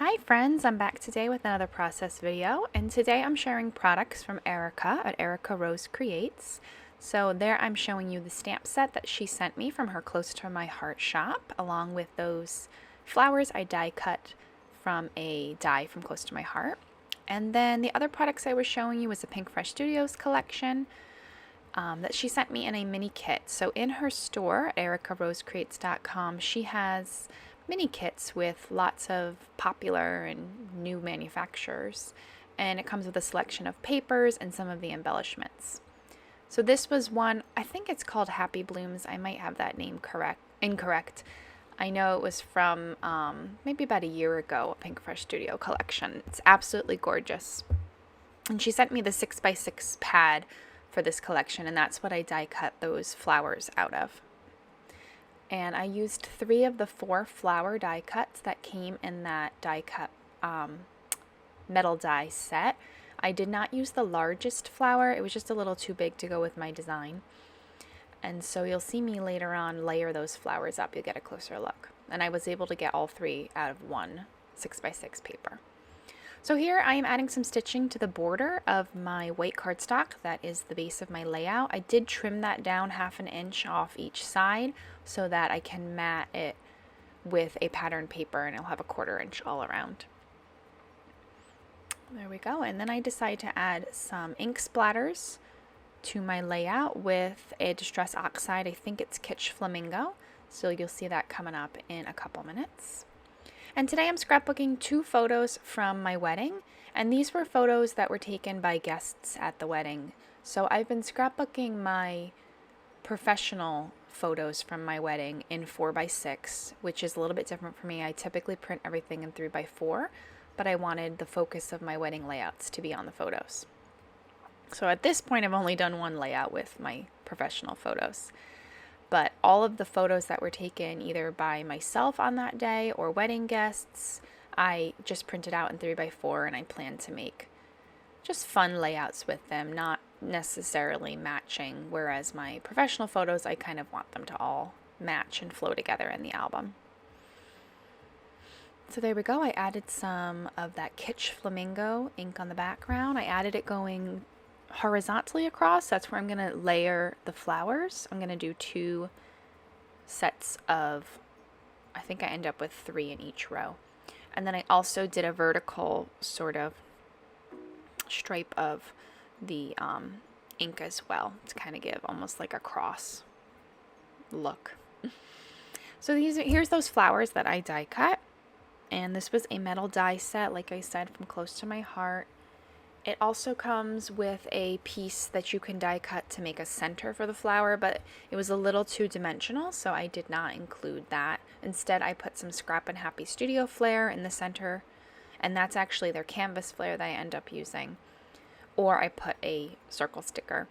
Hi friends, I'm back today with another process video, and today I'm sharing products from Erica at Erica Rose Creates. So there I'm showing you the stamp set that she sent me from her Close to My Heart shop, along with those flowers I die cut from a die from Close to My Heart. And then the other products I was showing you was the PinkFresh Studios collection that she sent me in a mini kit. So in her store, ericarosecreates.com, she has mini kits with lots of popular and new manufacturers, and it comes with a selection of papers and some of the embellishments. So this was one, I think it's called Happy Blooms. I might have that name incorrect. I know it was from maybe about a year ago, a PinkFresh Studio collection. It's absolutely gorgeous. And she sent me the 6x6 pad for this collection, and that's what I die cut those flowers out of. And I used 3 of the 4 flower die cuts that came in that die cut metal die set. I did not use the largest flower. It was just a little too big to go with my design. And so you'll see me later on layer those flowers up. You'll get a closer look. And I was able to get all 3 out of one 6x6 paper. So here I am adding some stitching to the border of my white cardstock. That is the base of my layout. I did trim that down 1/2 inch off each side so that I can mat it with a pattern paper, and it'll have a 1/4 inch all around. There we go. And then I decide to add some ink splatters to my layout with a Distress Oxide. I think it's Kitsch Flamingo. So you'll see that coming up in a couple minutes. And today I'm scrapbooking 2 photos from my wedding, and these were photos that were taken by guests at the wedding. So I've been scrapbooking my professional photos from my wedding in 4x6, which is a little bit different for me. I typically print everything in 3x4, but I wanted the focus of my wedding layouts to be on the photos. So at this point I've only done 1 layout with my professional photos. But all of the photos that were taken either by myself on that day or wedding guests, I just printed out in 3x4, and I plan to make just fun layouts with them, not necessarily matching, whereas my professional photos, I kind of want them to all match and flow together in the album. So there we go. I added some of that Kitsch Flamingo ink on the background. I added it going horizontally across. That's where I'm going to layer the flowers. I'm going to do 2 sets of, I think I end up with 3 in each row. And then I also did a vertical sort of stripe of the ink as well to kind of give almost like a cross look. So here's those flowers that I die cut. And this was a metal die set, like I said, from Close to My Heart. It also comes with a piece that you can die cut to make a center for the flower, but it was a little too dimensional, so I did not include that. Instead, I put some Scrap and Happy Studio Flair in the center, and that's actually their canvas flare that I end up using. Or I put a circle sticker.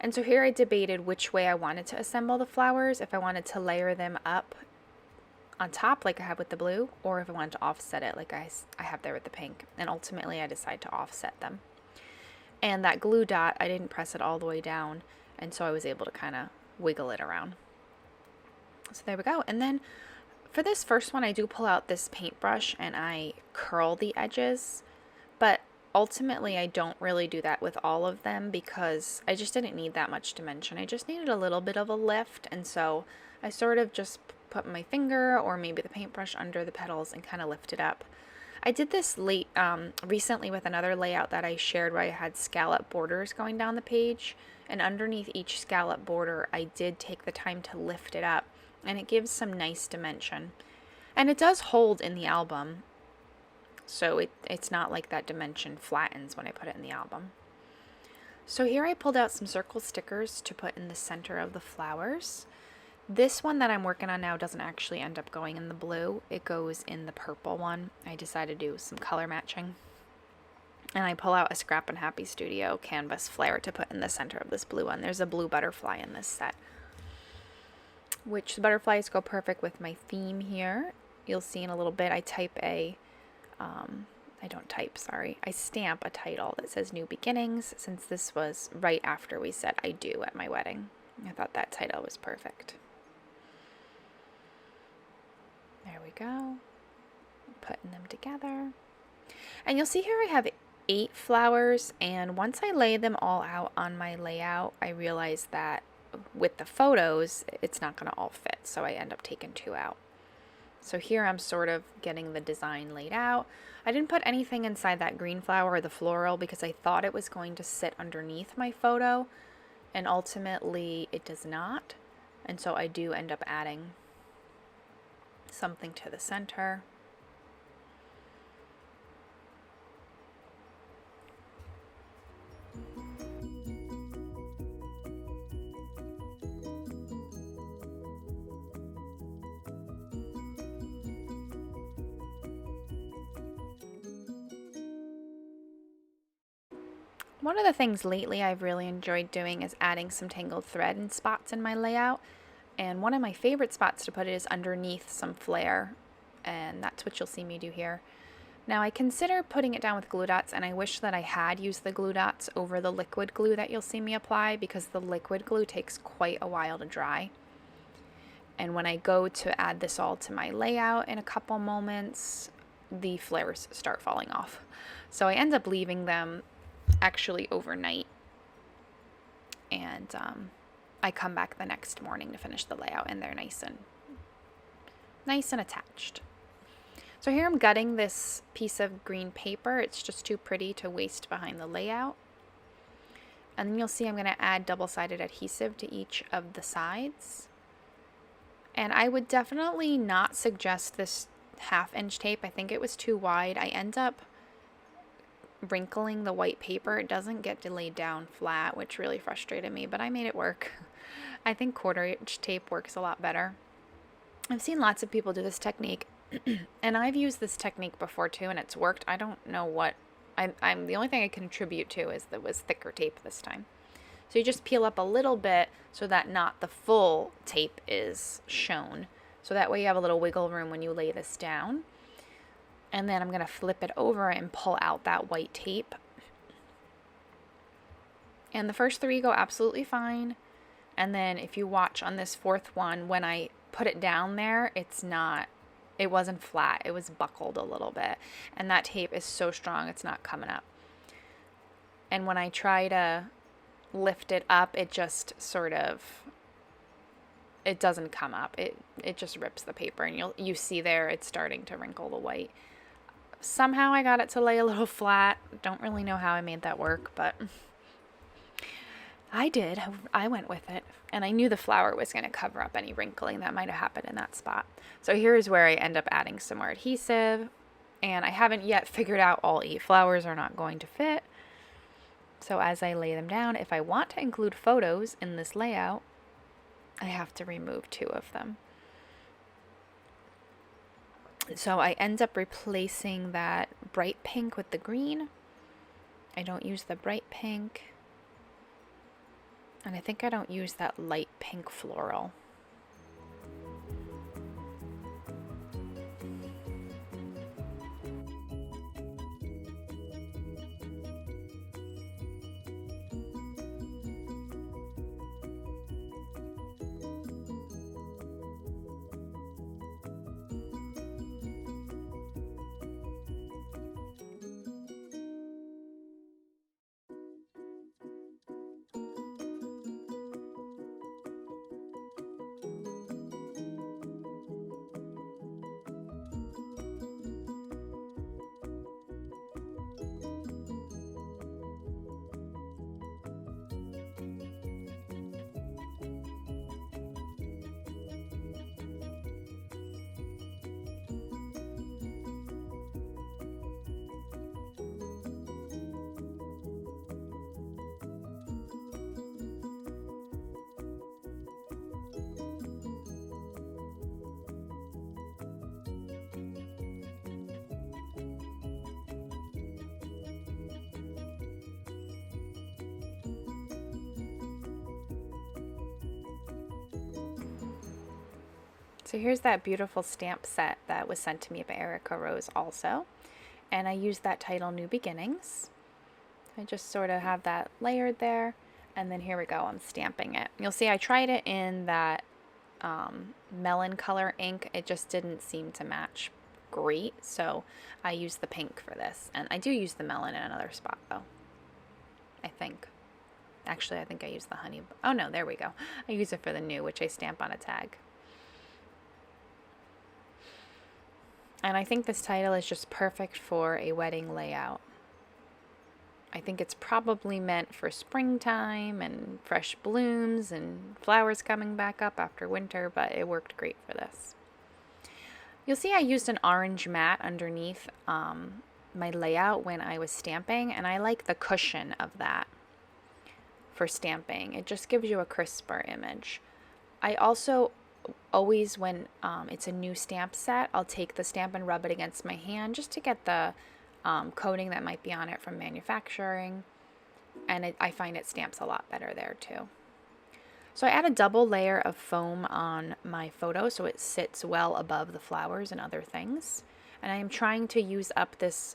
And so here I debated which way I wanted to assemble the flowers, if I wanted to layer them up on top like I have with the blue, or if I wanted to offset it like I have there with the pink. And ultimately I decided to offset them. And that glue dot, I didn't press it all the way down, and so I was able to kind of wiggle it around. So there we go. And then for this first one, I do pull out this paintbrush and I curl the edges, but ultimately I don't really do that with all of them because I just didn't need that much dimension. I just needed a little bit of a lift, and so I sort of just put my finger or maybe the paintbrush under the petals and kind of lift it up. I did this recently with another layout that I shared where I had scallop borders going down the page, and underneath each scallop border I did take the time to lift it up, and it gives some nice dimension. And it does hold in the album, so it's not like that dimension flattens when I put it in the album. So here I pulled out some circle stickers to put in the center of the flowers. This one that I'm working on now doesn't actually end up going in the blue. It goes in the purple one. I decided to do some color matching. And I pull out a Scrap and Happy Studio canvas flare to put in the center of this blue one. There's a blue butterfly in this set, which the butterflies go perfect with my theme here. You'll see in a little bit I type I stamp a title that says New Beginnings, since this was right after we said I do at my wedding. I thought that title was perfect. There we go. putting them together. And you'll see here I have 8 flowers, and once I lay them all out on my layout, I realized that with the photos, it's not going to all fit, so I end up taking 2 out. So here I'm sort of getting the design laid out. I didn't put anything inside that green flower or the floral because I thought it was going to sit underneath my photo, and ultimately it does not. And so I do end up adding something to the center. One of the things lately I've really enjoyed doing is adding some tangled thread in spots in my layout. And one of my favorite spots to put it is underneath some flare. And that's what you'll see me do here. Now I consider putting it down with glue dots, and I wish that I had used the glue dots over the liquid glue that you'll see me apply, because the liquid glue takes quite a while to dry. And when I go to add this all to my layout in a couple moments, the flares start falling off. So I end up leaving them actually overnight, and I come back the next morning to finish the layout, and they're nice and attached. So here I'm gutting this piece of green paper. It's just too pretty to waste behind the layout. And then you'll see I'm going to add double-sided adhesive to each of the sides. And I would definitely not suggest this 1/2-inch tape. I think it was too wide. I end up wrinkling the white paper. It doesn't get laid down flat, which really frustrated me, but I made it work. I think 1/4-inch tape works a lot better. I've seen lots of people do this technique, and I've used this technique before too, and it's worked. I don't know what I'm the only thing I can attribute to is that it was thicker tape this time. So you just peel up a little bit so that not the full tape is shown, so that way you have a little wiggle room when you lay this down. And then I'm going to flip it over and pull out that white tape. And the first 3 go absolutely fine. And then if you watch on this 4th one, when I put it down there, it wasn't flat. It was buckled a little bit. And that tape is so strong, it's not coming up. And when I try to lift it up, it just sort of, it doesn't come up. It just rips the paper, and you see there it's starting to wrinkle the white. Somehow I got it to lay a little flat. Don't really know how I made that work, but I did. I went with it, and I knew the flower was going to cover up any wrinkling that might have happened in that spot. So here's where I end up adding some more adhesive, and I haven't yet figured out all 8 flowers are not going to fit. So as I lay them down, if I want to include photos in this layout, I have to remove 2 of them. So I end up replacing that bright pink with the green. I don't use the bright pink. And I think I don't use that light pink floral. So here's that beautiful stamp set that was sent to me by Erica Rose also. And I used that title New Beginnings. I just sort of have that layered there. And then here we go, I'm stamping it. You'll see I tried it in that melon color ink. It just didn't seem to match great, so I use the pink for this. And I do use the melon in another spot though, I think. Actually, I think I use the honey. Oh no, there we go. I use it for the new, which I stamp on a tag. And I think this title is just perfect for a wedding layout. I think it's probably meant for springtime and fresh blooms and flowers coming back up after winter, but it worked great for this. You'll see I used an orange mat underneath my layout when I was stamping, and I like the cushion of that for stamping. It just gives you a crisper image. I also always, when it's a new stamp set, I'll take the stamp and rub it against my hand just to get the coating that might be on it from manufacturing, and I find it stamps a lot better there too. So I add a double layer of foam on my photo so it sits well above the flowers and other things, and I am trying to use up this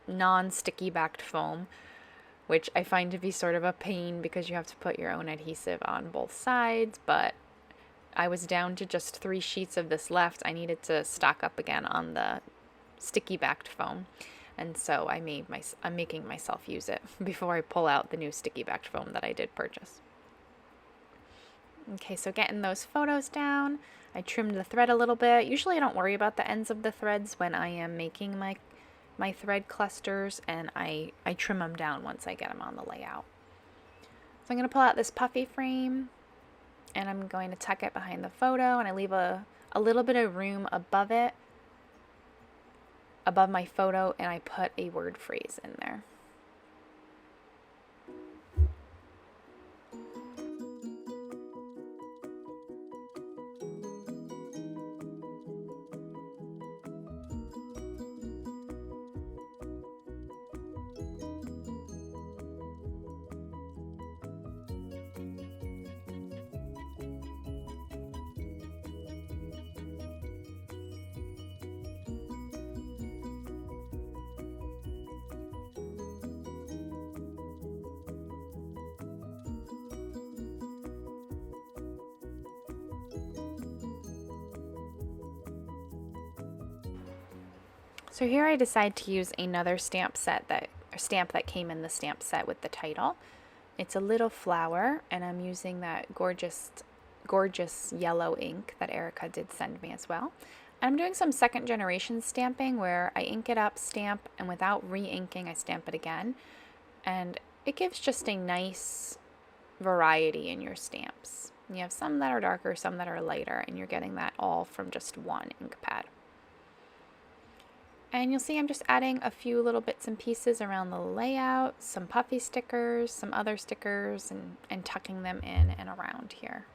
non-sticky backed foam, which I find to be sort of a pain because you have to put your own adhesive on both sides, but I was down to just 3 sheets of this left. I needed to stock up again on the sticky backed foam, and so I'm making myself use it before I pull out the new sticky backed foam that I did purchase. Okay, so getting those photos down, I trimmed the thread a little bit. Usually I don't worry about the ends of the threads when I am making my thread clusters, and I trim them down once I get them on the layout. So I'm going to pull out this puffy frame, and I'm going to tuck it behind the photo, and I leave a little bit of room above it, above my photo, and I put a word phrase in there. So here I decide to use another stamp that came in the stamp set with the title. It's a little flower, and I'm using that gorgeous yellow ink that Erica did send me as well. And I'm doing some second generation stamping where I ink it up, stamp, and without re-inking I stamp it again. And it gives just a nice variety in your stamps. You have some that are darker, some that are lighter, and you're getting that all from just one ink pad. And you'll see I'm just adding a few little bits and pieces around the layout, some puffy stickers, some other stickers, and tucking them in and around here.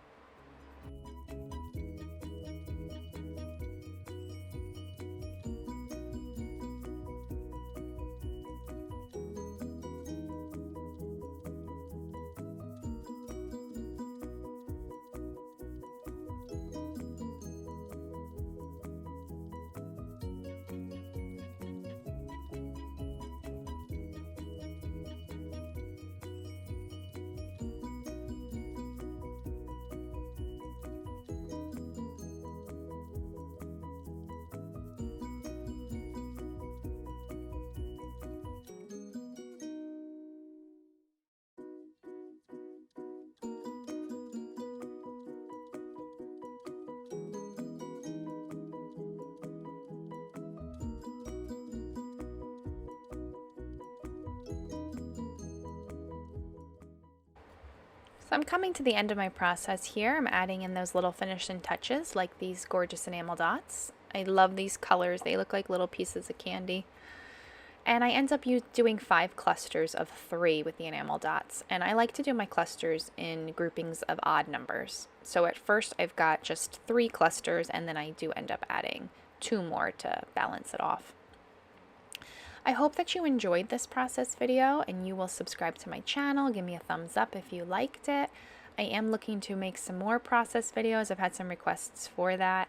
So I'm coming to the end of my process here. I'm adding in those little finishing touches like these gorgeous enamel dots. I love these colors. They look like little pieces of candy. And I end up doing 5 clusters of 3 with the enamel dots. And I like to do my clusters in groupings of odd numbers. So at first I've got just 3 clusters, and then I do end up adding 2 more to balance it off. I hope that you enjoyed this process video, and you will subscribe to my channel. Give me a thumbs up if you liked it. I am looking to make some more process videos. I've had some requests for that.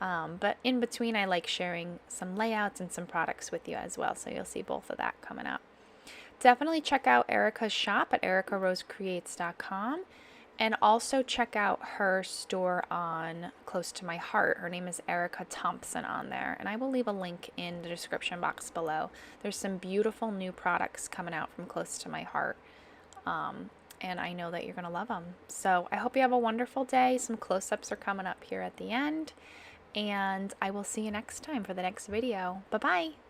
But in between, I like sharing some layouts and some products with you as well, so you'll see both of that coming up. Definitely check out Erica's shop at ericarosecreates.com, And also check out her store on Close to My Heart. Her name is Erica Thompson on there, and I will leave a link in the description box below. There's some beautiful new products coming out from Close to My Heart, and I know that you're going to love them. So I hope you have a wonderful day. Some close-ups are coming up here at the end, and I will see you next time for the next video. Bye-bye.